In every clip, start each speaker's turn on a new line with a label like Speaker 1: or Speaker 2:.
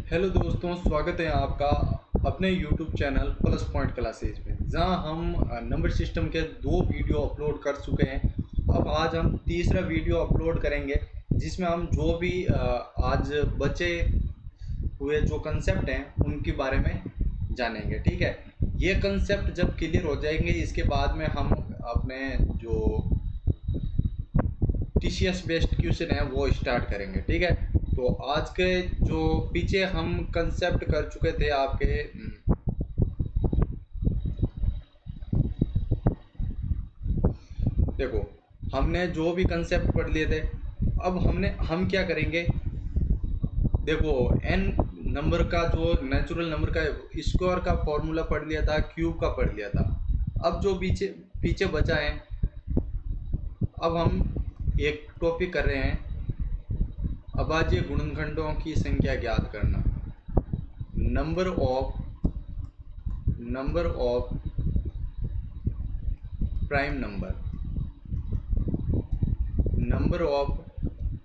Speaker 1: Hello दोस्तों, स्वागत है आपका अपने YouTube channel plus point classes में, जहां हम नंबर सिस्टम के 2 वीडियो अपलोड कर चुके हैं। अब आज हम तीसरा वीडियो अपलोड करेंगे जिसमें हम जो भी आज बचे हुए जो कंसेप्ट हैं उनके बारे में जानेंगे। ठीक है, ये कंसेप्ट जब क्लियर हो जाएंगे इसके बाद में हम अपने जो टीसीएस बेस्ड क्वेश्चन है वो स्टार्ट करेंगे। ठीक है, तो आज के जो पीछे हम कंसेप्ट कर चुके थे आपके देखो, हमने जो भी कंसेप्ट पढ़ लिए थे, अब हम क्या करेंगे। देखो, एन नंबर का जो नेचुरल नंबर का स्क्वायर का फॉर्मूला पढ़ लिया था, क्यूब का पढ़ लिया था। अब जो पीछे पीछे बचा है, अब हम एक टॉपिक कर रहे हैं, अभाज्य गुणनखंडों की संख्या ज्ञात करना। Number of prime number of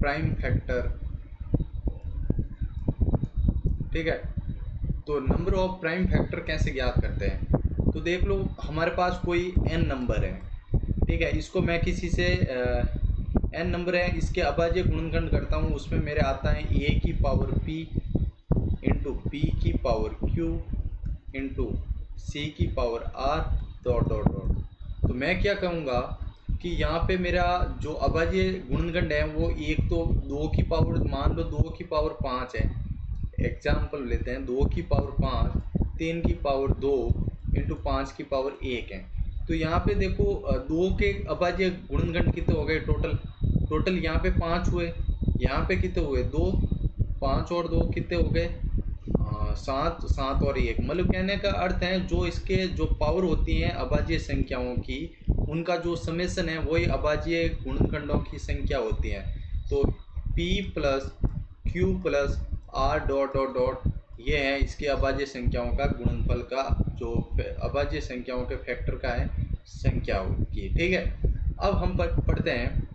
Speaker 1: prime factor. ठीक है, तो नंबर ऑफ प्राइम फैक्टर कैसे ज्ञात करते हैं। तो देख लो, हमारे पास कोई n नंबर है। ठीक है, इसको मैं किसी से n नंबर है, इसके अभाज्य गुणनखंड करता हूँ, उसमें मेरे आता है a की पावर p इंटू b की पावर q इंटू c की power r dot dot dot. तो मैं क्या कहूँगा कि यहाँ पे मेरा जो अभाज्य गुणनखंड है वो एक तो 2 की पावर, मान लो 2 की पावर 5 है। एग्जाम्पल लेते हैं, 2 की पावर 5, 3 की पावर 2 इंटू 5 की पावर 1 है। तो यहाँ पे देखो, 2 के अभाज्य गुणनखंड कितने हो गए टोटल यहाँ पे 5 हुए, यहाँ पे कितने हुए 2, 5 और 2 कितने हो गए 7, 7 और 1। मतलब कहने का अर्थ है जो इसके जो पावर होती हैं अभाज्य संख्याओं की, उनका जो समेसन है वही अभाज्य गुणनखंडों की संख्या होती है। तो p plus Q plus R dot dot dot, ये है इसके अभाज्य संख्याओं का गुणनफल का, जो अभाज्य संख्याओं के फैक्टर का है संख्या की। ठीक है, अब हम पढ़ते हैं।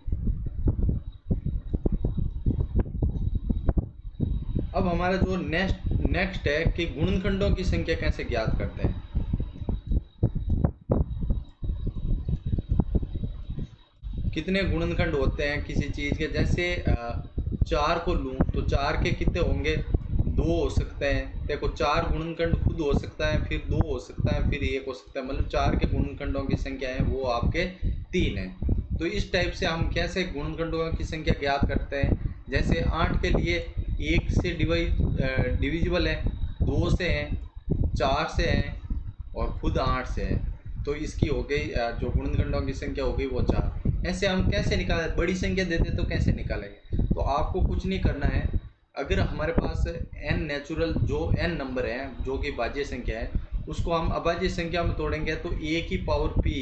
Speaker 1: अब हमारा जो नेक्स्ट है कि गुणनखंडों की संख्या कैसे ज्ञात करते हैं। कितने गुणनखंड होते हैं किसी चीज़ के, जैसे 4 को लूँ तो 4 के कितने होंगे, 2 हो सकते हैं। देखो, 4 गुणनखंड खुद हो सकता है, फिर 2 हो सकता है, फिर 1 हो सकता है। मतलब 4 के गुणनखंडों की संख्या है वो आपके 3 है। तो इस टाइप से हम कैसे गुणनखंडों की संख्या ज्ञात करते हैं। जैसे 8 के लिए 1 से डिविजिबल है, 2 से है, 4 से है और खुद 8 से है। तो इसकी हो गई जो गुणनखंडों की संख्या हो गई वो 4। ऐसे हम कैसे निकाले, बड़ी संख्या देते तो कैसे निकालेंगे। तो आपको कुछ नहीं करना है। अगर हमारे पास n नेचुरल जो n नंबर है जो कि भाज्य संख्या है, उसको हम अभाज्य संख्या में तोड़ेंगे तो a की पावर p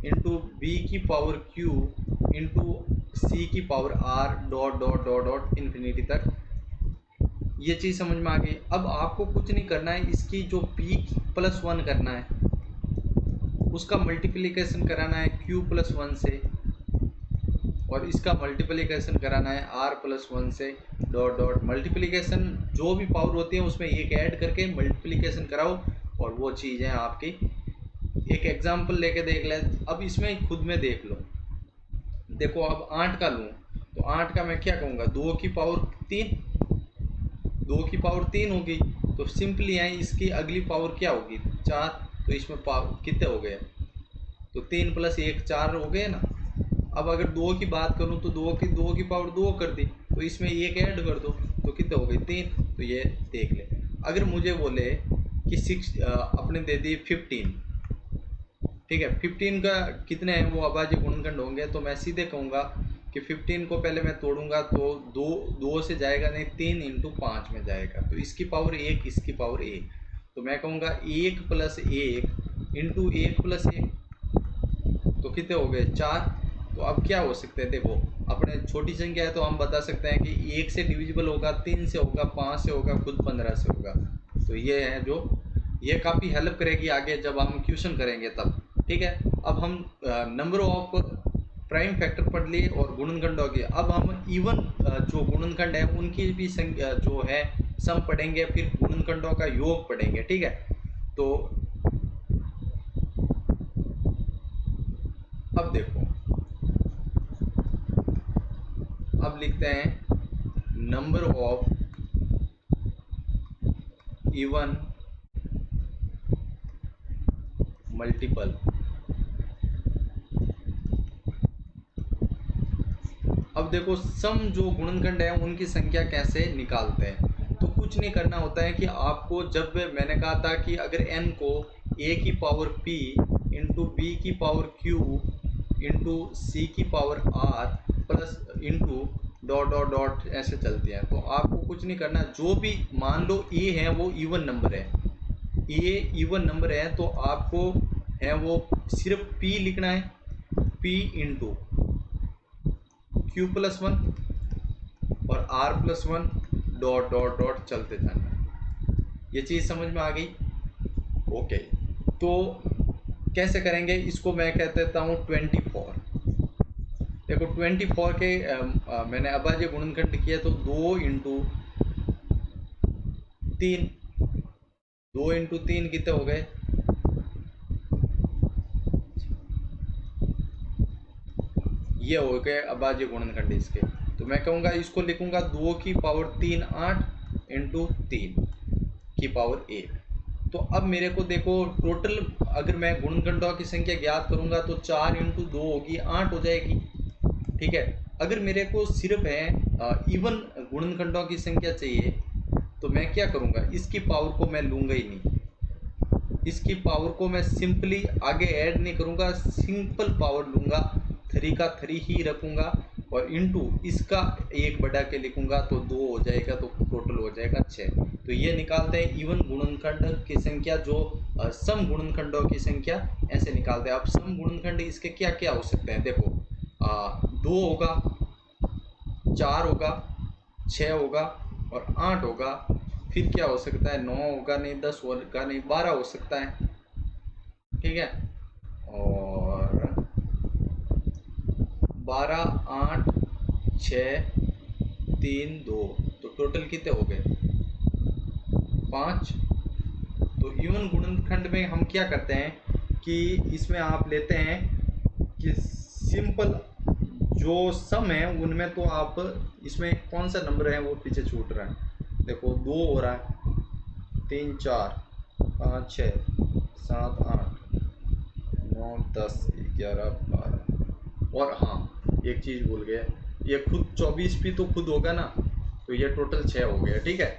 Speaker 1: इंटू बी की पावर q इंटू सी की power r dot dot dot dot infinity तक। ये चीज़ समझ में आ गई। अब आपको कुछ नहीं करना है, इसकी जो p प्लस 1 करना है उसका मल्टीप्लिकेशन कराना है q प्लस 1 से, और इसका मल्टीप्लिकेशन कराना है r प्लस 1 से डॉट डॉट। मल्टीप्लिकेशन जो भी पावर होती है उसमें एक ऐड करके मल्टीप्लिकेशन कराओ और वो चीज़ है आपकी। एक एग्जांपल लेके देख ले, अब इसमें खुद में देख लो। देखो, अब 8 का लूँ तो 8 का मैं क्या कहूँगा, 2 की पावर 3, 2 की पावर 3 होगी। तो सिंपली है, इसकी अगली पावर क्या होगी 4। तो इसमें पावर कितने हो गए, तो 3 प्लस 1 4 हो गए ना। अब अगर 2 की बात करूं तो 2 की पावर 2 कर दी, तो इसमें 1 ऐड कर दो तो कितने हो गई 3। तो ये देख ले। अगर मुझे बोले कि 6 अपने दे दी 15, ठीक है, 15 का कितने हैं वो अभाज्य गुणनखंड होंगे, तो मैं सीधे कहूँगा कि 15 को पहले मैं तोड़ूंगा तो 2 से जाएगा नहीं, 3 इंटू 5 में जाएगा। तो इसकी पावर 1, इसकी पावर 1। तो मैं कहूँगा 1 प्लस 1 इंटू 1 प्लस 1, तो कितने हो गए 4। तो अब क्या हो सकते हैं, देखो अपने छोटी संख्या है तो हम बता सकते हैं कि 1 से डिविजिबल होगा, 3 से होगा, 5 से होगा, खुद 15 से होगा। तो ये है जो, ये काफ़ी हेल्प करेगी आगे जब हम क्वेश्चन करेंगे तब। ठीक है, अब हम नंबर ऑफ प्राइम फैक्टर पढ़ लिए और गुणनखंड हो गया। अब हम इवन जो गुणनखंड है उनकी भी संख्या जो है सम पढ़ेंगे, फिर गुणनखंडों का योग पढ़ेंगे, ठीक है। तो अब देखो, अब लिखते हैं नंबर ऑफ इवन मल्टीपल। अब देखो सम जो गुणनखंड है उनकी संख्या कैसे निकालते हैं। तो कुछ नहीं करना होता है कि आपको, जब मैंने कहा था कि अगर n को a की पावर p इंटू बी की पावर q इंटू सी की power r plus into dot dot dot ऐसे चलती है, तो आपको कुछ नहीं करना। जो भी मान लो a है वो इवन नंबर है, a इवन नंबर है, तो आपको है वो सिर्फ p लिखना है, p इंटू q प्लस 1 और r plus 1 dot dot dot चलते जाना। ये चीज़ समझ में आ गई? ओके, तो कैसे करेंगे इसको, मैं कह देता हूँ 24। देखो 24 के मैंने अभाज्य गुणनखंड किया, तो 2 इंटू 3, 2 इंटू 3 कितने हो गए? ये हो गए अभाज्य गुणनखंड इसके। तो मैं कहूँगा इसको लिखूंगा 2 की पावर 3 8 इंटू 3 की पावर 1। तो अब मेरे को देखो टोटल, अगर मैं गुणनखंडों की संख्या ज्ञात करूंगा तो 4 इंटू 2 होगी 8 हो जाएगी, ठीक है। अगर मेरे को सिर्फ है इवन गुणनखंडों की संख्या चाहिए, तो मैं क्या करूंगा, इसकी पावर को मैं लूंगा ही नहीं, इसकी पावर को मैं सिंपली आगे ऐड नहीं करूंगा, सिंपल पावर लूंगा, 3 का 3 ही रखूंगा और इंटू इसका 1 बढ़ा के लिखूंगा, तो 2 हो जाएगा, तो टोटल हो जाएगा 6। तो ये निकालते हैं इवन गुणनखंड की संख्या, जो सम गुणनखंडों की संख्या ऐसे निकालते हैं। अब सम गुणनखंड इसके क्या क्या हो सकते हैं, देखो 2 होगा, 4 होगा, 6 होगा और 8 होगा। फिर क्या हो सकता है, 9 होगा नहीं, 10 होगा नहीं, 12 हो सकता है, ठीक है। और 12 8 6 3 2, तो टोटल कितने हो गए? 5। तो इवन गुणनखंड में हम क्या करते हैं कि इसमें आप लेते हैं कि सिंपल जो सम है उनमें, तो आप इसमें कौन सा नंबर है वो पीछे छूट रहा है, देखो 2 हो रहा है, 3 4 5 6 7 8 9 10 11 12। और हाँ, एक चीज़ भूल गया, ये खुद 24 भी तो खुद होगा ना, तो ये टोटल 6 हो गया, ठीक है।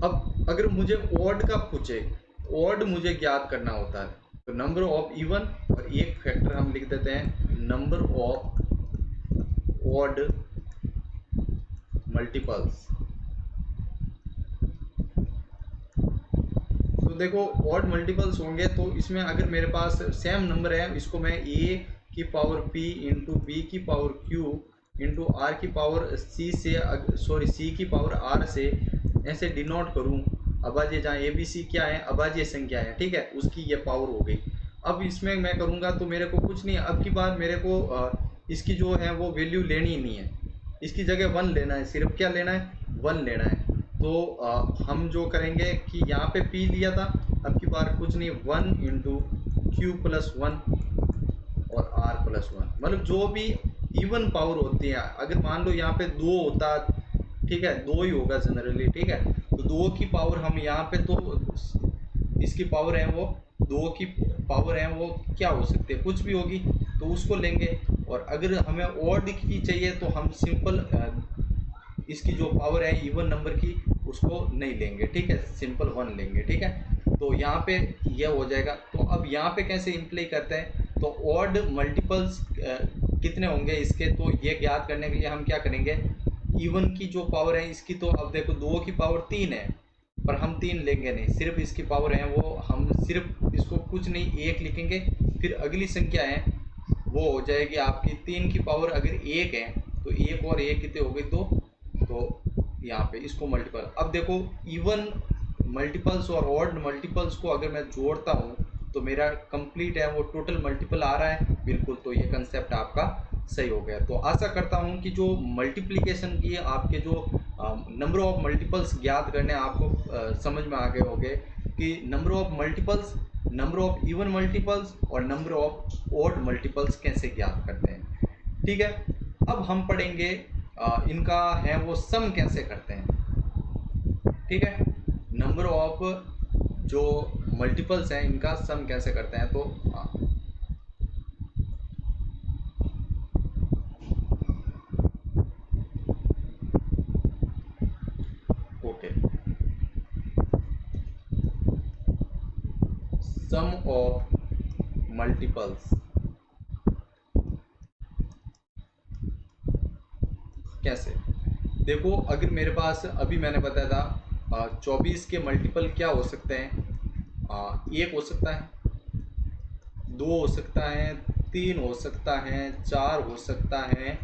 Speaker 1: अब अगर मुझे ऑड का पूछे, ऑड मुझे ज्ञात करना होता है, तो नंबर ऑफ इवन और एक फैक्टर हम लिख देते हैं नंबर ऑफ ऑड मल्टीपल्स। तो देखो ऑड मल्टीपल्स होंगे, तो इसमें अगर मेरे पास सेम नंबर है, इसको मैं a की पावर p इंटू बी की पावर q इंटू आर की पावर c से, सॉरी c की पावर r से ऐसे डिनोट करूं, अभाज्य, जहाँ ए बी सी क्या है, अभाज्य संख्या है, ठीक है, उसकी ये पावर हो गई। अब इसमें मैं करूंगा तो मेरे को कुछ नहीं, अब की बार मेरे को इसकी जो है वो वैल्यू लेनी ही नहीं है, इसकी जगह 1 लेना है, सिर्फ क्या लेना है, 1 लेना है। तो हम जो करेंगे कि यहाँ पे p लिया था, अब की बार कुछ नहीं, 1 इंटू क्यू प्लस 1 और r प्लस 1, मतलब जो भी इवन पावर होती है। अगर मान लो यहाँ पे 2 होता, ठीक है, 2 ही होगा जनरली, ठीक है, तो 2 की पावर हम यहाँ पे, तो इसकी पावर है वो 2 की पावर है वो क्या हो सकती है, कुछ भी होगी, तो उसको लेंगे। और अगर हमें ऑड की चाहिए तो हम सिंपल इसकी जो पावर है इवन नंबर की उसको नहीं लेंगे, ठीक है, सिंपल 1 लेंगे, ठीक है। तो यहाँ पे यह हो जाएगा। तो अब यहाँ पे कैसे इम्प्लाई करते हैं, तो ऑड मल्टीपल्स कितने होंगे इसके, तो ये ज्ञात करने के लिए हम क्या करेंगे, इवन की जो पावर है इसकी, तो अब देखो 2 की पावर 3 है, पर हम 3 लेंगे नहीं, सिर्फ इसकी पावर है वो, हम सिर्फ इसको कुछ नहीं 1 लिखेंगे। फिर अगली संख्या है वो हो जाएगी आपकी 3 की पावर अगर 1 है, तो 1 और 1 कितने हो गए, 2। तो यहाँ पे इसको मल्टीपल, अब देखो इवन मल्टीपल्स और ऑड मल्टीपल्स को अगर मैं जोड़ता हूँ तो मेरा कंप्लीट है वो टोटल मल्टीपल आ रहा है, बिल्कुल। तो ये कंसेप्ट आपका सही हो गया। तो आशा करता हूँ कि जो मल्टीप्लिकेशन की आपके जो नंबर ऑफ मल्टीपल्स ज्ञात करने आपको समझ में आ गए होंगे कि number of multiples, number of even multiples और नंबर ऑफ ऑड मल्टीपल्स कैसे ज्ञात करते हैं। ठीक है, अब हम पढ़ेंगे इनका है वो सम कैसे करते हैं। ठीक है, नंबर ऑफ जो मल्टीपल्स हैं इनका सम कैसे करते हैं। तो ओके, सम ऑफ मल्टीपल्स कैसे। देखो, अगर मेरे पास अभी मैंने बताया था 24 के मल्टीपल क्या हो सकते हैं, एक हो सकता है, दो हो सकता है, तीन हो सकता है, चार हो सकता है,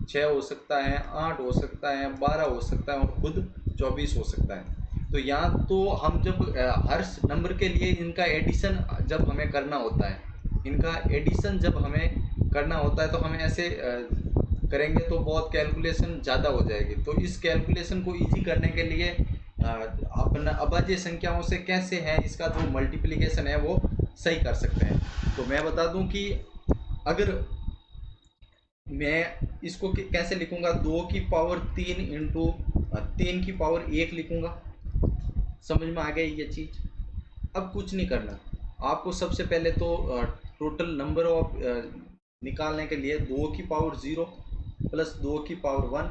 Speaker 1: छः हो सकता है, आठ हो सकता है, 12 हो सकता है और खुद 24 हो सकता है। तो यहाँ तो हम जब हर नंबर के लिए इनका एडिशन जब हमें करना होता है, इनका एडिशन जब हमें करना होता है तो हम ऐसे करेंगे तो बहुत कैलकुलेशन ज़्यादा हो जाएगी। तो इस कैलकुलेशन को इजी करने के लिए अपना अभाज्य संख्याओं से कैसे है इसका जो मल्टीप्लिकेशन है वो सही कर सकते हैं। तो मैं बता दूं कि अगर मैं इसको कैसे लिखूंगा, 2 की पावर 3 इंटू 3 की पावर 1 लिखूंगा। समझ में आ गया ये चीज़। अब कुछ नहीं करना आपको, सबसे पहले तो टोटल नंबर ऑफ निकालने के लिए 2 की पावर 0 प्लस 2 की पावर 1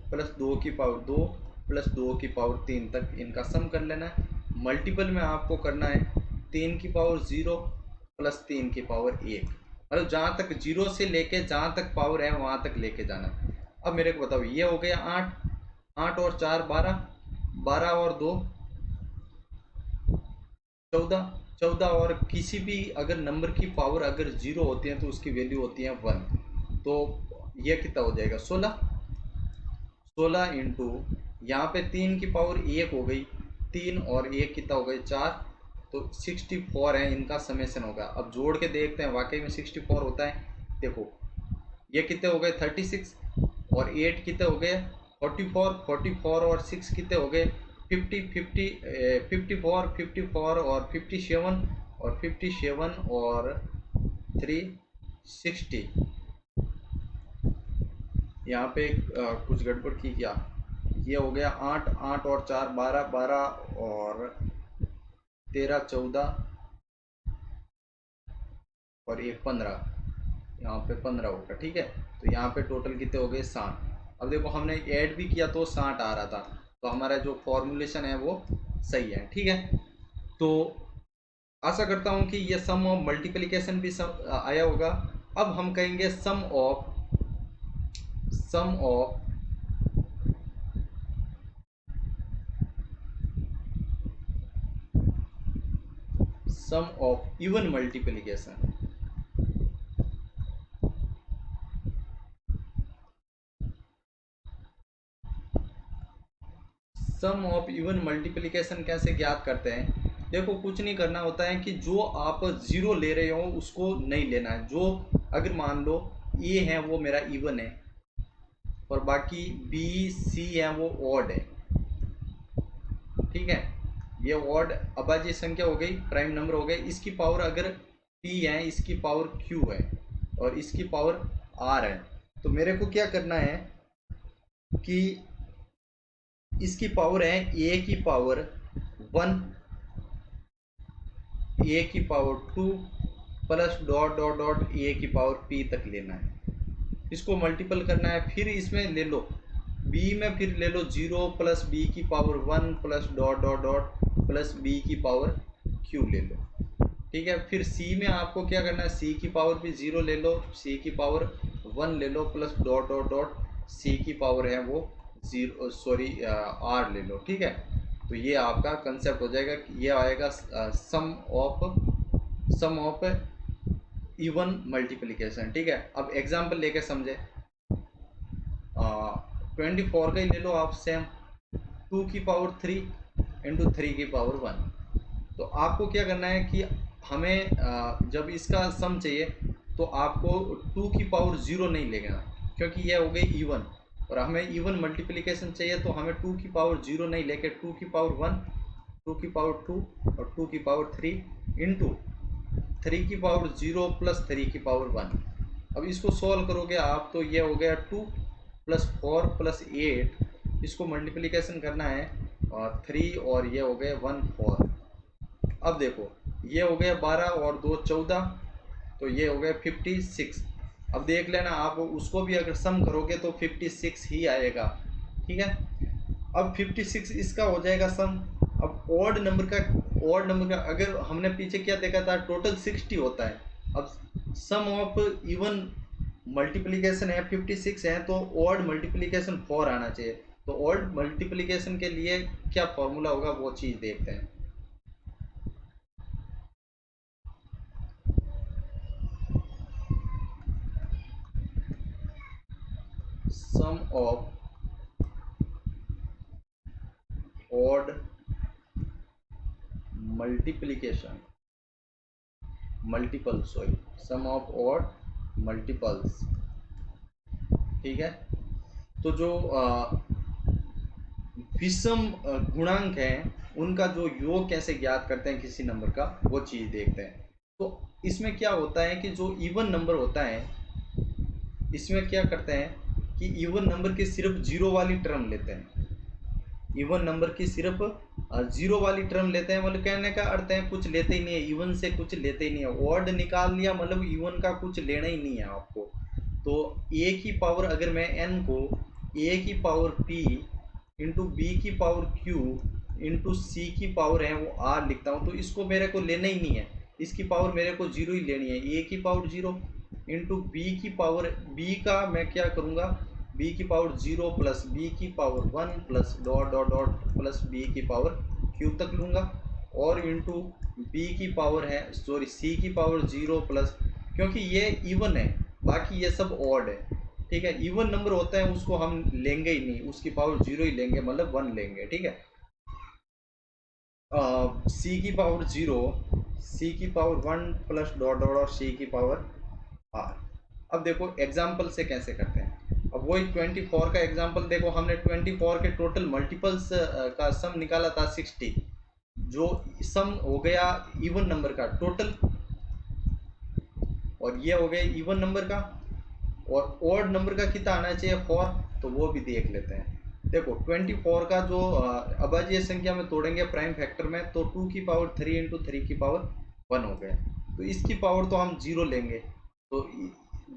Speaker 1: प्लस 2 की पावर 2 प्लस 2 की पावर 3 तक इनका सम कर लेना है। मल्टीपल में आपको करना है 3 की पावर 0 प्लस 3 की पावर 1, मतलब जहाँ तक 0 से लेके जहाँ तक पावर है वहाँ तक लेके जाना। अब मेरे को बताओ, ये हो गया 8, 8 और 4 12, 12 और 2 14, 14 और किसी भी अगर नंबर की पावर अगर 0 होती है तो उसकी वैल्यू होती है 1। तो ये कितना हो जाएगा 16, 16 इंटू यहाँ पे 3 की पावर 1 हो गई, 3 और 1 कितना हो गई 4, तो 64 है इनका समेसन होगा। अब जोड़ के देखते हैं वाकई में 64 होता है। देखो ये कितने हो गए 36 और 8 कितने हो गए 44, 44 और 6 कितने हो गए 50, 50 54, 54 और 57 और 57 और 3 60। यहाँ पे कुछ गड़बड़ की क्या, ये हो गया 8, 8 और 4 12, 12 और 13 14 और 1 15, यहाँ पे 15 होगा। ठीक है, तो यहाँ पे टोटल कितने हो गए 60। अब देखो हमने ऐड भी किया तो 60 आ रहा था, तो हमारा जो फॉर्मूलेशन है वो सही है। ठीक है, तो आशा करता हूँ कि ये सम ऑफ मल्टीप्लिकेशन भी सब आया होगा। अब हम कहेंगे sum of even multiplication. Sum of even multiplication कैसे ज्ञात करते हैं। देखो कुछ नहीं करना होता है कि जो आप जीरो ले रहे हो उसको नहीं लेना है। जो अगर मान लो ए है वो मेरा इवन है और बाकी बी सी है वो ऑड है। ठीक है, ये ऑड अभाज्य संख्या हो गई, प्राइम नंबर हो गए। इसकी पावर अगर पी है, इसकी पावर क्यू है और इसकी पावर आर है, तो मेरे को क्या करना है कि इसकी पावर है ए की पावर 1, ए की power 2 plus dot dot dot A की पावर पी तक लेना है। इसको मल्टीपल करना है, फिर इसमें ले लो बी में, फिर ले लो 0 प्लस बी की power 1 plus dot dot dot plus B की पावर क्यू ले लो। ठीक है, फिर सी में आपको क्या करना है, सी की पावर भी 0 ले लो, सी की पावर 1 ले लो plus dot dot dot C की पावर है वो 0 सॉरी आर ले लो। ठीक है, तो ये आपका कंसेप्ट हो जाएगा कि ये आएगा सम ऑफ इवन मल्टीप्लिकेशन। ठीक है, अब एग्जाम्पल लेके समझे। 24 का ही ले लो आप सेम, 2 की पावर 3 इंटू 3 की पावर 1। तो आपको क्या करना है कि हमें जब इसका सम चाहिए तो आपको 2 की पावर 0 नहीं लेना, क्योंकि यह हो गई इवन। और हमें इवन मल्टीप्लिकेशन चाहिए, तो हमें 2 की पावर 0 नहीं लेके 2 की पावर 1, 2 की पावर 2 और 2 की पावर 3 इंटू 3 की पावर 0 प्लस 3 की पावर 1। अब इसको सॉल्व करोगे आप तो ये हो गया 2 प्लस 4 प्लस 8, इसको मल्टीप्लिकेशन करना है और 3 और ये हो गए 1 4। अब देखो ये हो गया 12 और 2 14, तो ये हो गया 56। अब देख लेना आप उसको भी अगर सम करोगे तो 56 ही आएगा, ठीक है। अब 56 इसका हो जाएगा सम। अब ऑड नंबर का अगर हमने पीछे क्या देखा था, टोटल 60 होता है। अब सम ऑफ इवन मल्टीप्लिकेशन है 56 है, तो ऑड मल्टीप्लिकेशन 4 आना चाहिए। तो ऑड मल्टीप्लिकेशन के लिए क्या फॉर्मूला होगा वो चीज़ देखते हैं। Sum of odd multiplication multiple, sorry, sum of odd multiples, ठीक है। तो जो विषम गुणांक हैं उनका जो योग कैसे ज्ञात करते हैं किसी नंबर का, वो चीज़ देखते हैं। तो इसमें क्या होता है कि जो इवन नंबर होता है, इसमें क्या करते हैं कि इवन नंबर की सिर्फ जीरो वाली टर्म लेते हैं। इवन नंबर की सिर्फ जीरो वाली टर्म लेते हैं, मतलब कहने का अर्थ है कुछ लेते ही नहीं है, इवन से कुछ लेते ही नहीं है। ऑड निकाल लिया मतलब इवन का कुछ लेना ही नहीं है आपको। तो ए की पावर, अगर मैं एन को ए की पावर पी इंटू बी की पावर क्यू इंटू सी की पावर है वो आर लिखता हूँ, तो इसको मेरे को लेना ही नहीं है, इसकी पावर मेरे को जीरो ही लेनी है। ए की पावर जीरो इंटू बी की पावर, बी का मैं क्या करूँगा, बी की पावर 0 प्लस बी की power 1 plus dot dot dot plus B की पावर क्यू तक लूँगा, और इंटू बी की पावर है, सॉरी, सी की पावर 0 प्लस, क्योंकि ये इवन है बाकी ये सब ऑड है, ठीक है। इवन नंबर होता है उसको हम लेंगे ही नहीं, उसकी पावर 0 ही लेंगे, मतलब 1 लेंगे, ठीक है। सी की पावर 0, सी की पावर 1 प्लस डॉट डॉट और सी की पावर आर। अब देखो एग्जाम्पल से कैसे करते हैं। अब वही 24 का एग्जाम्पल देखो, हमने 24 के टोटल मल्टीपल्स का सम निकाला था 60, जो सम हो गया इवन नंबर का टोटल, और ये हो गया इवन नंबर का, और ऑड नंबर का कितना आना चाहिए 4, तो वो भी देख लेते हैं। देखो 24 का जो अभाज्य संख्या में तोड़ेंगे प्राइम फैक्टर में, तो 2 की पावर 3 इंटू 3 की पावर 1 हो गया, तो इसकी पावर तो हम 0 लेंगे, तो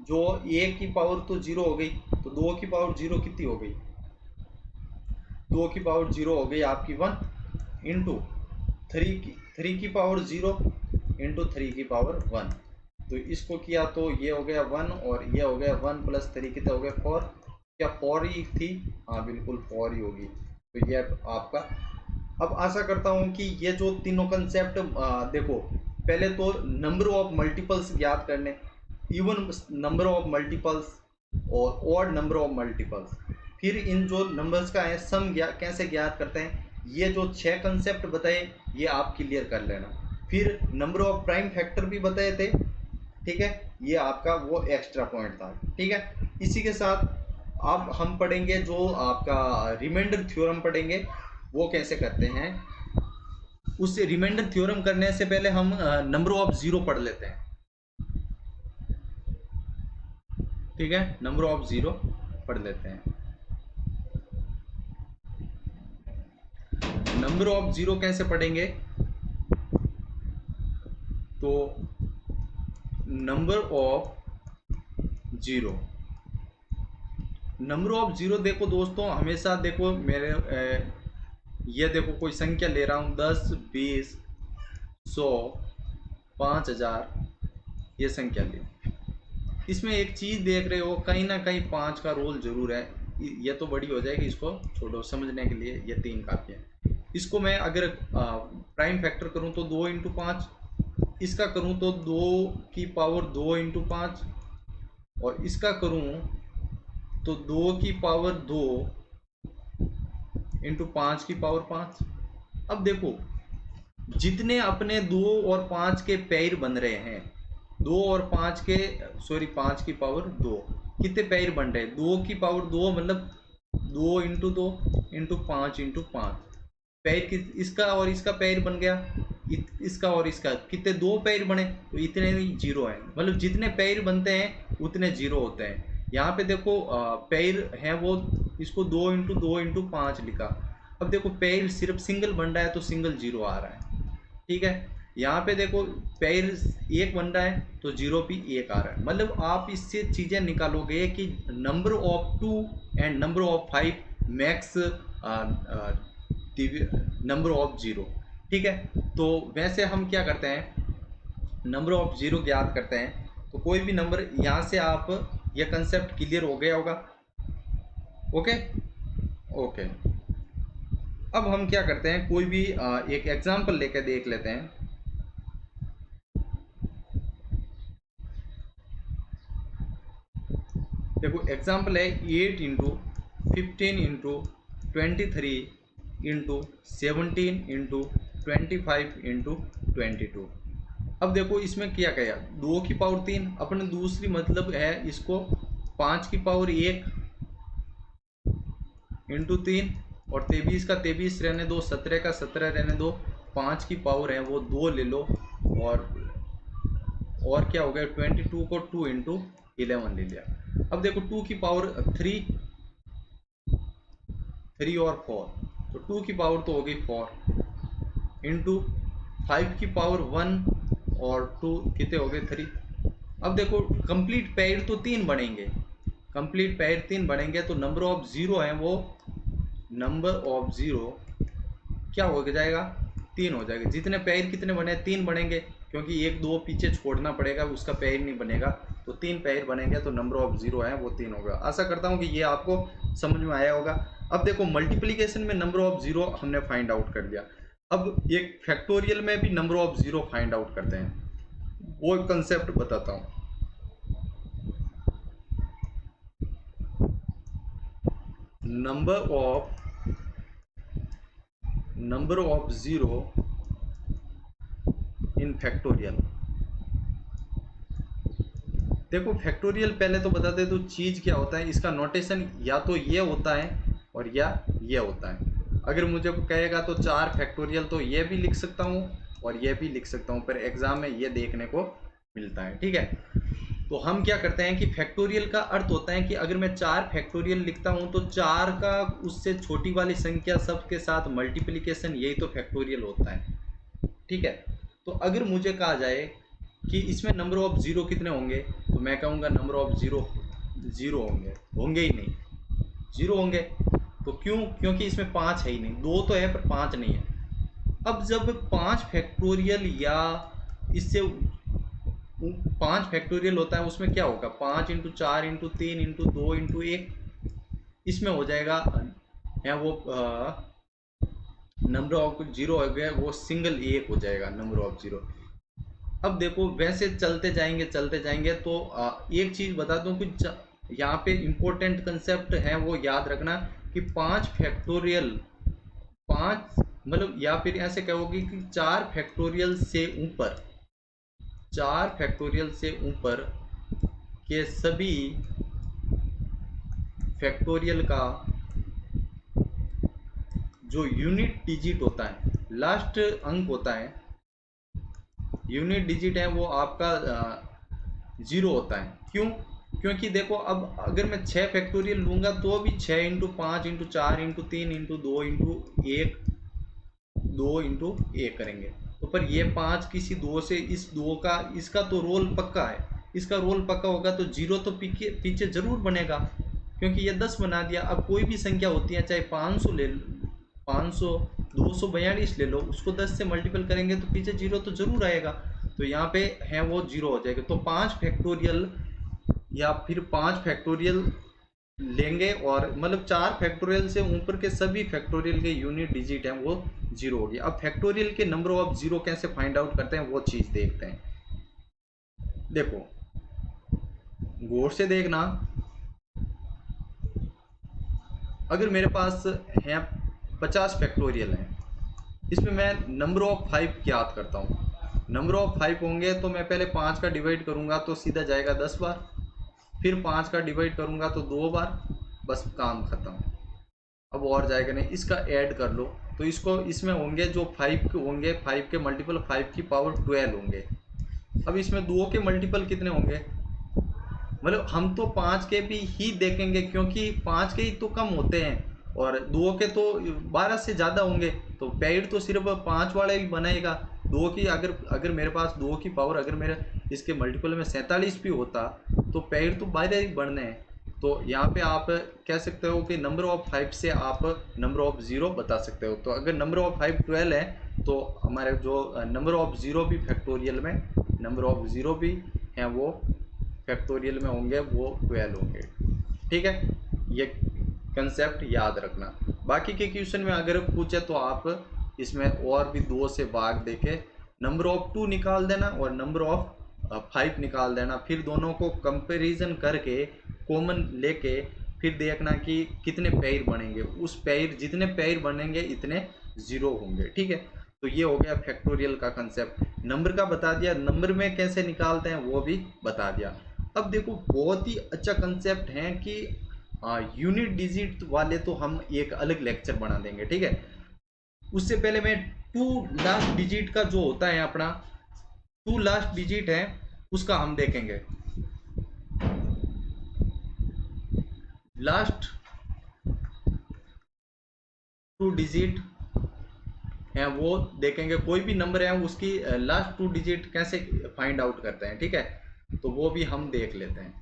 Speaker 1: जो ए की पावर तो 0 हो गई, तो 2 की पावर 0 कितनी हो गई, 2 की पावर 0 हो गई आपकी 1 इंटू 3 की पावर 0 इंटू 3 की पावर 1, तो इसको किया तो ये हो गया 1 और ये हो गया 1 प्लस 3 कितना हो गया 4, क्या 4 ही थी, हाँ बिल्कुल 4 ही होगी। तो ये आपका, अब आशा करता हूँ कि ये जो तीनों कंसेप्ट, देखो पहले तो नंबर ऑफ मल्टीपल्स ज्ञात करने, इवन नंबर ऑफ मल्टीपल्स और ऑड नंबर ऑफ मल्टीपल्स, फिर इन जो नंबर्स का है सम कैसे ज्ञात करते हैं, ये जो 6 कंसेप्ट बताए ये आप क्लियर कर लेना। फिर नंबर ऑफ प्राइम फैक्टर भी बताए थे, ठीक है, ये आपका वो एक्स्ट्रा पॉइंट था, ठीक है। इसी के साथ अब हम पढ़ेंगे जो आपका रिमाइंडर थ्योरम पढ़ेंगे, वो कैसे करते हैं। उस रिमाइंडर थ्योरम करने से पहले हम नंबर ऑफ जीरो पढ़ लेते हैं, ठीक है, नंबर ऑफ जीरो पढ़ लेते हैं। नंबर ऑफ जीरो कैसे पढ़ेंगे, तो number of zero, number of zero देखो दोस्तों, हमेशा देखो मेरे ये देखो कोई संख्या ले रहा हूँ 10 20 100 5000, ये संख्या ले, इसमें एक चीज़ देख रहे हो कहीं ना कहीं 5 का रोल जरूर है। ये तो बड़ी हो जाएगी, इसको छोड़ो, समझने के लिए ये 3 काफ़ी है। इसको मैं अगर प्राइम फैक्टर करूँ तो 2 इंटू 5, इसका करूँ तो 2 की पावर 2 इंटू 5, और इसका करूँ तो 2 की पावर 2 इंटू 5 की पावर 5। अब देखो जितने अपने 2 और 5 के पेयर बन रहे हैं, 2 और 5 के, सॉरी 5 की पावर 2, कितने पेयर बन रहे हैं, 2 की पावर 2 मतलब 2 इंटू 2 इंटू 5 इंटू 5। पैर कि इसका और इसका पैर बन गया, इसका और इसका कितने दो पैर बने, तो इतने ही जीरो है। मतलब जितने पैर बनते हैं उतने जीरो होते हैं। यहाँ पे देखो पैर है वो, इसको 2 इंटू 2 इंटू 5 लिखा। अब देखो पैर सिर्फ सिंगल बन रहा है तो सिंगल जीरो आ रहा है, ठीक है। यहाँ पे देखो पैर एक बन रहा है तो जीरो भी एक आ रहा है। मतलब आप इससे चीज़ें निकालोगे कि number of 2 and number of 5 max number of zero, ठीक है। तो वैसे हम क्या करते हैं, नंबर ऑफ जीरो ज्ञात करते हैं। तो कोई भी नंबर, यहाँ से आप ये कंसेप्ट क्लियर हो गया होगा। Okay okay. अब हम क्या करते हैं, कोई भी एक एग्जांपल लेकर देख लेते हैं। देखो एग्जांपल है 8 into 15 into 23 into 17 into 25 into 22। अब देखो इसमें क्या किया, 2 की पावर 3 अपने दूसरी मतलब है इसको 5 की पावर 1 इंटू 3 और 23 का 23 रहने दो, 17 का 17 रहने दो, 5 की पावर है वो 2 ले लो। और क्या हो गया, 22 को 2 इंटू 11 ले लिया। अब देखो 2 की पावर 3 और 4, तो 2 की पावर तो हो गई 4 इंटू 5 की पावर 1 और 2 कितने हो गए 3। अब देखो कंप्लीट पेयर तो 3 बनेंगे, कंप्लीट पेयर 3 बनेंगे तो नंबर ऑफ जीरो है वो, नंबर ऑफ जीरो क्या हो जाएगा 3 हो जाएगा। जितने पेयर कितने बने 3 बनेंगे, क्योंकि 1 2 पीछे छोड़ना पड़ेगा, उसका पेयर नहीं बनेगा, तो 3 पेयर बनेंगे तो नंबर ऑफ जीरो है वो 3 होगा। आशा करता हूँ कि ये आपको समझ में आया होगा। अब देखो मल्टीप्लिकेशन में नंबर ऑफ जीरो हमने फाइंड आउट कर लिया। अब एक फैक्टोरियल में भी number of zero find out करते हैं, वो कंसेप्ट बताता हूँ। Number of zero in factorial. देखो फैक्टोरियल पहले तो बता दे तो चीज क्या होता है, इसका नोटेशन या तो ये होता है और या ये होता है। अगर मुझे कहेगा तो 4 फैक्टोरियल तो ये भी लिख सकता हूँ और ये भी लिख सकता हूँ, पर एग्जाम में ये देखने को मिलता है, ठीक है। तो हम क्या करते हैं कि फैक्टोरियल का अर्थ होता है कि अगर मैं 4 फैक्टोरियल लिखता हूं तो 4 का उससे छोटी वाली संख्या सबके साथ मल्टीप्लिकेशन, यही तो फैक्टोरियल होता है, ठीक है। तो अगर मुझे कहा जाए कि इसमें नंबर ऑफ जीरो कितने होंगे, तो मैं कहूँगा नंबर ऑफ जीरो जीरो होंगे ही नहीं, जीरो होंगे। तो क्यों, क्योंकि इसमें 5 है ही नहीं, 2 तो है पर 5 नहीं है। अब जब 5 फैक्टोरियल या इससे 5 फैक्टोरियल होता है, उसमें क्या होगा 5 इंटू 4 इंटू 3 इंटू 2 इंटू 1, इसमें हो जाएगा है वो नंबर ऑफ जीरो हो गया वो सिंगल एक हो जाएगा नंबर ऑफ जीरो। अब देखो वैसे चलते जाएंगे तो एक चीज बता दूं कि यहाँ पे इंपॉर्टेंट कंसेप्ट है वो याद रखना कि 5 फैक्टोरियल 5 मतलब, या फिर ऐसे कहोगे कि 4 फैक्टोरियल से ऊपर, 4 फैक्टोरियल से ऊपर के सभी फैक्टोरियल का जो यूनिट डिजिट होता है, लास्ट अंक होता है, यूनिट डिजिट है वो आपका जीरो होता है। क्यों, क्योंकि देखो अब अगर मैं 6 फैक्टोरियल लूंगा तो भी 6 into 5 into 4 into 3 into 2 into 1 2 into 1 करेंगे, तो पर ये 5 किसी 2 से, इस 2 का इसका तो रोल पक्का है, इसका रोल पक्का होगा तो जीरो तो पीछे जरूर बनेगा, क्योंकि ये 10 बना दिया। अब कोई भी संख्या होती है, चाहे 500 ले लो, 500 242 ले लो, उसको 10 से मल्टीपल करेंगे तो पीछे जीरो तो जरूर आएगा, तो यहाँ पे है वो जीरो हो जाएगा। तो 5 फैक्टोरियल या फिर 5 फैक्टोरियल लेंगे और मतलब 4 फैक्टोरियल से ऊपर के सभी फैक्टोरियल के यूनिट डिजिट हैं वो जीरो होगी। अब फैक्टोरियल के नंबर ऑफ जीरो कैसे फाइंड आउट करते हैं वो चीज देखते हैं। देखो गौर से देखना, अगर मेरे पास है 50 फैक्टोरियल हैं, इसमें मैं नंबर ऑफ 5 याद करता हूँ। नंबर ऑफ 5 होंगे तो मैं पहले 5 का डिवाइड करूँगा तो सीधा जाएगा 10 बार, फिर 5 का डिवाइड करूँगा तो 2 बार, बस काम खत्म। अब और जाएगा नहीं, इसका ऐड कर लो तो इसको इसमें होंगे जो 5 के होंगे, 5 के मल्टीपल 5 की पावर 12 होंगे। अब इसमें 2 के मल्टीपल कितने होंगे, मतलब हम तो 5 के भी ही देखेंगे क्योंकि 5 के ही तो कम होते हैं और 2 के तो 12 से ज़्यादा होंगे, तो पेड़ तो सिर्फ 5 वाला ही बनाएगा। 2 की अगर अगर मेरे पास 2 की पावर अगर मेरे इसके मल्टीपल में 47 भी होता तो पेड़ तो 12 ही बनने हैं। तो यहाँ पे आप कह सकते हो कि नंबर ऑफ 5 से आप नंबर ऑफ ज़ीरो बता सकते हो। तो अगर नंबर ऑफ 5 12 है तो हमारे जो नंबर ऑफ ज़ीरो भी फैक्टोरियल में नंबर ऑफ ज़ीरो भी हैं वो फैक्टोरियल में होंगे, वो 12 होंगे। ठीक है, ये कंसेप्ट याद रखना। बाकी के क्वेश्चन में अगर पूछे तो आप इसमें और भी 2 से भाग देके नंबर ऑफ 2 निकाल देना और नंबर ऑफ 5 निकाल देना, फिर दोनों को कंपैरिजन करके कॉमन लेके फिर देखना कि कितने पेयर बनेंगे, उस पेयर जितने पेयर बनेंगे इतने ज़ीरो होंगे। ठीक है, तो ये हो गया फैक्टोरियल का कंसेप्ट। नंबर का बता दिया, नंबर में कैसे निकालते हैं वो भी बता दिया। अब देखो बहुत ही अच्छा कंसेप्ट है कि यूनिट डिजिट वाले तो हम एक अलग लेक्चर बना देंगे। ठीक है, उससे पहले मैं 2 लास्ट डिजिट का जो होता है अपना 2 लास्ट डिजिट है उसका हम देखेंगे। लास्ट 2 डिजिट है वो देखेंगे, कोई भी नंबर है उसकी लास्ट 2 डिजिट कैसे फाइंड आउट करते हैं। ठीक है, तो वो भी हम देख लेते हैं।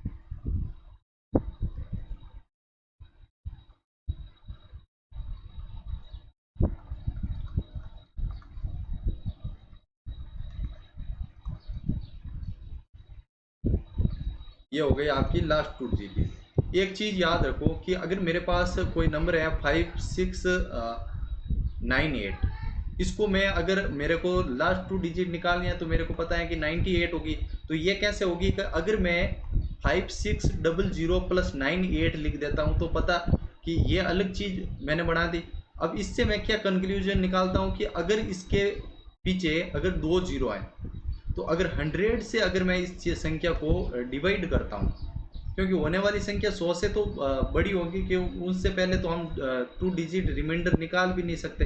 Speaker 1: ये हो गई आपकी लास्ट 2 डिजिट। एक चीज़ याद रखो कि अगर मेरे पास कोई नंबर है 5698, इसको मैं अगर मेरे को लास्ट 2 डिजिट निकालनी है तो मेरे को पता है कि 98 होगी। तो ये कैसे होगी कि अगर मैं 5600 प्लस 98 लिख देता हूँ तो पता कि ये अलग चीज़ मैंने बना दी। अब इससे मैं क्या कंक्लूजन निकालता हूँ कि अगर इसके पीछे अगर 2 जीरो आए तो अगर 100 से अगर मैं इस संख्या को डिवाइड करता हूँ, क्योंकि होने वाली संख्या 100 से तो बड़ी होगी कि उससे पहले तो हम 2 डिजिट रिमाइंडर निकाल भी नहीं सकते।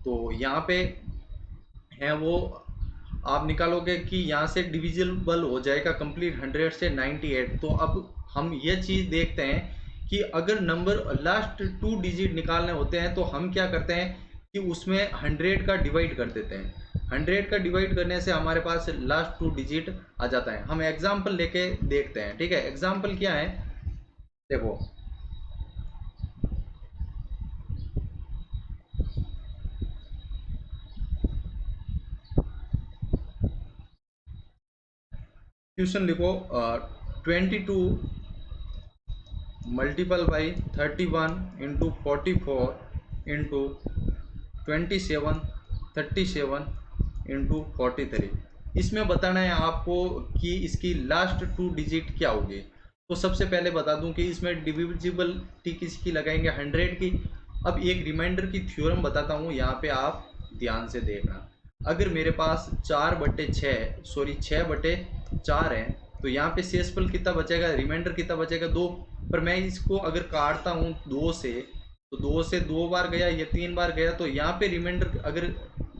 Speaker 1: तो यहाँ पे है वो आप निकालोगे कि यहाँ से डिविजिबल हो जाएगा कंप्लीट 100 से 98। तो अब हम ये चीज़ देखते हैं कि अगर नंबर लास्ट 2 डिजिट निकालने होते हैं तो हम क्या करते हैं कि उसमें 100 का डिवाइड कर देते हैं। 100 का डिवाइड करने से हमारे पास लास्ट 2 डिजिट आ जाता है। हम एग्जाम्पल लेके देखते हैं। ठीक है, एग्जाम्पल क्या है देखो, क्वेश्चन लिखो 22 multiple by 31 into 44 into 27 37 into 43। इसमें बताना है आपको कि इसकी लास्ट 2 डिजिट क्या होगी। तो सबसे पहले बता दूं कि इसमें डिविजिबिलिटी किसकी लगाएंगे 100 की। अब एक रिमाइंडर की थ्योरम बताता हूँ, यहाँ पे आप ध्यान से देखना। अगर मेरे पास 6/4 है तो यहाँ पे शेषफल कितना बचेगा, रिमाइंडर कितना बचेगा 2। पर मैं इसको अगर काटता हूँ 2 से तो 2 से 2 बार गया, ये 3 बार गया, तो यहाँ पे रिमाइंडर अगर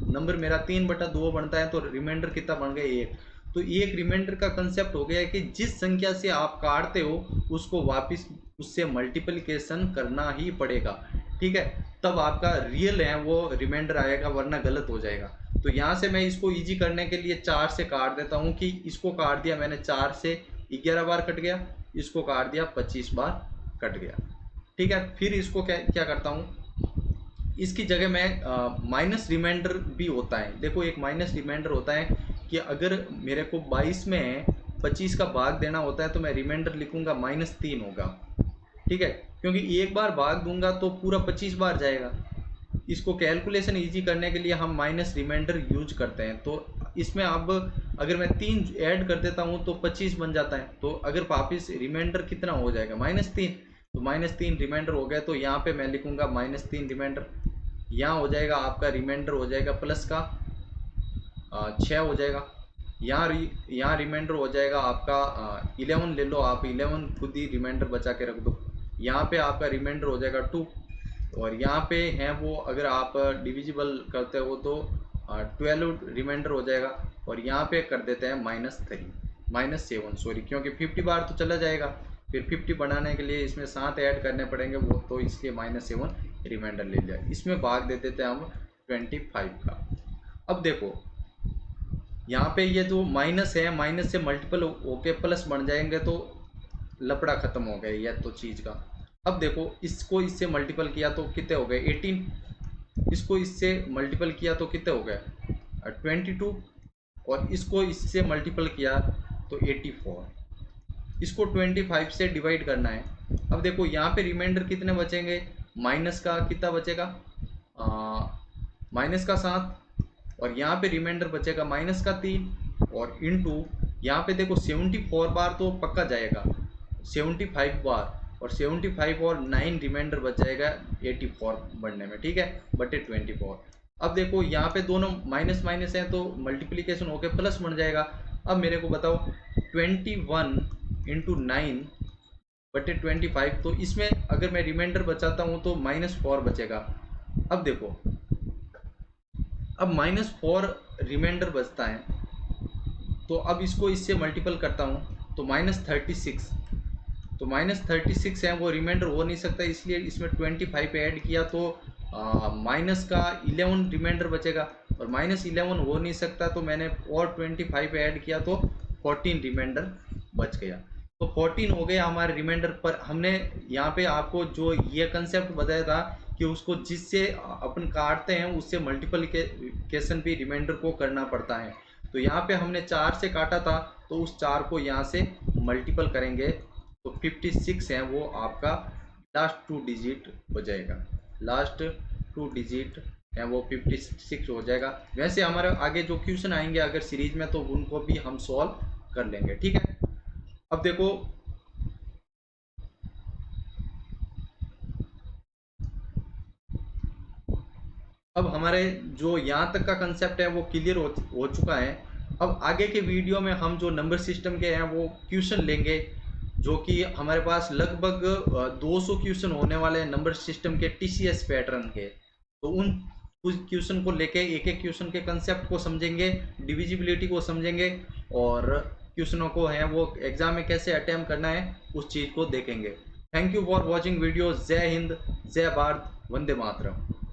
Speaker 1: नंबर मेरा 3/2 बनता है तो रिमाइंडर कितना बन गया 1। तो एक रिमाइंडर का कंसेप्ट हो गया है कि जिस संख्या से आप काटते हो उसको वापस उससे मल्टीप्लिकेशन करना ही पड़ेगा। ठीक है, तब आपका रियल है वो रिमाइंडर आएगा, वरना गलत हो जाएगा। तो यहाँ से मैं इसको इजी करने के लिए 4 से काट देता हूँ कि इसको काट दिया मैंने 4 से 11 बार कट गया, इसको काट दिया 25 बार कट गया। ठीक है, फिर इसको क्या करता हूँ, इसकी जगह मैं माइनस रिमाइंडर भी होता है। देखो एक माइनस रिमाइंडर होता है कि अगर मेरे को 22 में 25 का भाग देना होता है तो मैं रिमाइंडर लिखूंगा -3 होगा। ठीक है, क्योंकि एक बार भाग दूंगा तो पूरा 25 बार जाएगा। इसको कैलकुलेशन इजी करने के लिए हम माइनस रिमाइंडर यूज करते हैं। तो इसमें अब अगर मैं 3 ऐड कर देता हूँ तो 25 बन जाता है। तो अगर वापिस रिमाइंडर कितना हो जाएगा -3, तो -3 रिमाइंडर हो गया। तो यहाँ पे मैं लिखूंगा -3 रिमाइंडर। यहाँ हो जाएगा आपका रिमाइंडर हो जाएगा प्लस का 6 हो जाएगा। यहाँ रिमाइंडर हो जाएगा आपका 11 ले लो आप, 11 खुद ही रिमाइंडर बचा के रख दो। यहाँ पे आपका रिमाइंडर हो जाएगा 2। और यहाँ पे हैं वो, अगर आप डिविजिबल करते हो तो 12 रिमाइंडर हो जाएगा। और यहाँ पे कर देते हैं -7 सॉरी, क्योंकि 50 बार तो चला जाएगा, फिर 50 बनाने के लिए इसमें 7 ऐड करने पड़ेंगे वो, तो इसलिए -7 रिमाइंडर ले लिया। इसमें भाग दे देते हैं हम 25 का। अब देखो यहाँ पे ये जो माइनस है, माइनस से मल्टीपल होके प्लस बन जाएंगे तो लपड़ा खत्म हो गया ये तो चीज़ का। अब देखो इसको इससे मल्टीपल किया तो कितने हो गए 18, इसको इससे मल्टीपल किया तो कितने हो गए 22, और इसको इससे मल्टीपल किया तो 84। इसको 25 से डिवाइड करना है। अब देखो यहाँ पे रिमाइंडर कितने बचेंगे, माइनस का कितना बचेगा, -7, और यहाँ पे रिमाइंडर बचेगा -3, और इनटू यहाँ पे देखो 74 बार तो पक्का जाएगा, 75 बार, और 75 और 9 रिमाइंडर बच जाएगा 84 बनने में, ठीक है, बटे 24। अब देखो यहाँ पे दोनों माइनस माइनस हैं तो मल्टीप्लिकेशन होकर प्लस बन जाएगा। अब मेरे को बताओ 21 इंटू 9 बटे 25, तो इसमें अगर मैं रिमाइंडर बचाता हूँ तो -4 बचेगा। अब देखो अब -4 रिमाइंडर बचता है, तो अब इसको इससे मल्टीपल करता हूँ तो -36, तो -36 है वो रिमाइंडर हो नहीं सकता, इसलिए इसमें 25 ऐड किया तो माइनस का 11 रिमाइंडर बचेगा, और -11 हो नहीं सकता तो मैंने और 25 ऐड किया तो 14 रिमाइंडर बच गया। तो 14 हो गया हमारे रिमाइंडर पर। हमने यहाँ पे आपको जो ये कंसेप्ट बताया था कि उसको जिससे अपन काटते हैं उससे मल्टीप्लिकेशन भी रिमाइंडर को करना पड़ता है। तो यहाँ पे हमने 4 से काटा था तो उस 4 को यहाँ से मल्टीपल करेंगे तो 56 है वो आपका लास्ट 2 डिजिट हो जाएगा, लास्ट 2 डिजिट है वो 56 हो जाएगा। वैसे हमारे आगे जो क्वेश्चन आएंगे अगर सीरीज में तो उनको भी हम सॉल्व कर लेंगे, ठीक है। अब देखो अब हमारे जो यहाँ तक का कंसेप्ट है वो क्लियर हो चुका है। अब आगे के वीडियो में हम जो नंबर सिस्टम के हैं वो क्वेश्चन लेंगे, जो कि हमारे पास लगभग 200 क्वेश्चन होने वाले हैं नंबर सिस्टम के टीसीएस पैटर्न के। तो उन कुछ क्वेश्चन को लेके एक एक क्वेश्चन के कंसेप्ट को समझेंगे, डिविजिबिलिटी को समझेंगे, और क्वेश्चनों को है वो एग्जाम में कैसे अटेम्प्ट करना है उस चीज़ को देखेंगे। Thank you for watching video. जय हिंद, जय भारत, वंदे मातरम।